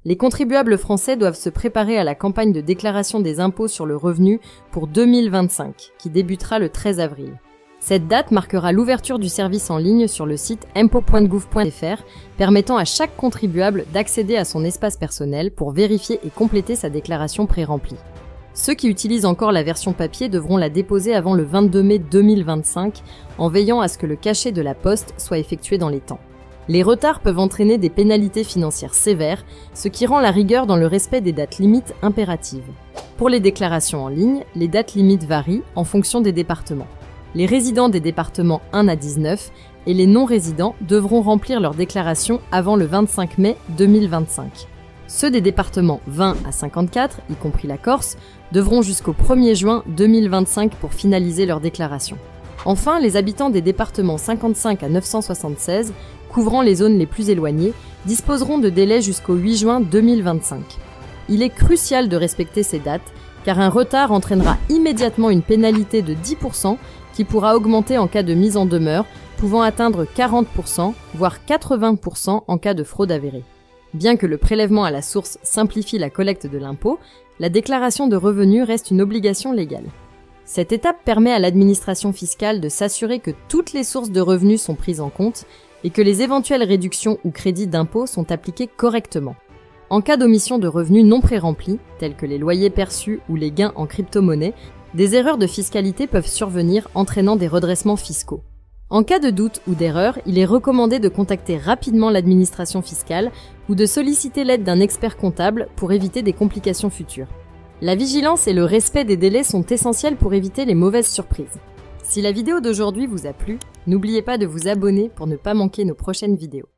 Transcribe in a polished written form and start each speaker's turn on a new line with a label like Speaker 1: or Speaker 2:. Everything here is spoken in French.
Speaker 1: Les contribuables français doivent se préparer à la campagne de déclaration des impôts sur le revenu pour 2025, qui débutera le 13 avril. Cette date marquera l'ouverture du service en ligne sur le site impôts.gouv.fr, permettant à chaque contribuable d'accéder à son espace personnel pour vérifier et compléter sa déclaration pré-remplie. Ceux qui utilisent encore la version papier devront la déposer avant le 22 mai 2025, en veillant à ce que le cachet de la poste soit effectué dans les temps. Les retards peuvent entraîner des pénalités financières sévères, ce qui rend la rigueur dans le respect des dates limites impérative. Pour les déclarations en ligne, les dates limites varient en fonction des départements. Les résidents des départements 1 à 19 et les non-résidents devront remplir leur déclaration avant le 25 mai 2025. Ceux des départements 20 à 54, y compris la Corse, devront jusqu'au 1er juin 2025 pour finaliser leur déclaration. Enfin, les habitants des départements 55 à 976, couvrant les zones les plus éloignées, disposeront de délais jusqu'au 8 juin 2025. Il est crucial de respecter ces dates, car un retard entraînera immédiatement une pénalité de 10% qui pourra augmenter en cas de mise en demeure, pouvant atteindre 40%, voire 80% en cas de fraude avérée. Bien que le prélèvement à la source simplifie la collecte de l'impôt, la déclaration de revenus reste une obligation légale. Cette étape permet à l'administration fiscale de s'assurer que toutes les sources de revenus sont prises en compte et que les éventuelles réductions ou crédits d'impôt sont appliqués correctement. En cas d'omission de revenus non pré-remplis, tels que les loyers perçus ou les gains en crypto-monnaie, des erreurs de fiscalité peuvent survenir entraînant des redressements fiscaux. En cas de doute ou d'erreur, il est recommandé de contacter rapidement l'administration fiscale ou de solliciter l'aide d'un expert comptable pour éviter des complications futures. La vigilance et le respect des délais sont essentiels pour éviter les mauvaises surprises. Si la vidéo d'aujourd'hui vous a plu, n'oubliez pas de vous abonner pour ne pas manquer nos prochaines vidéos.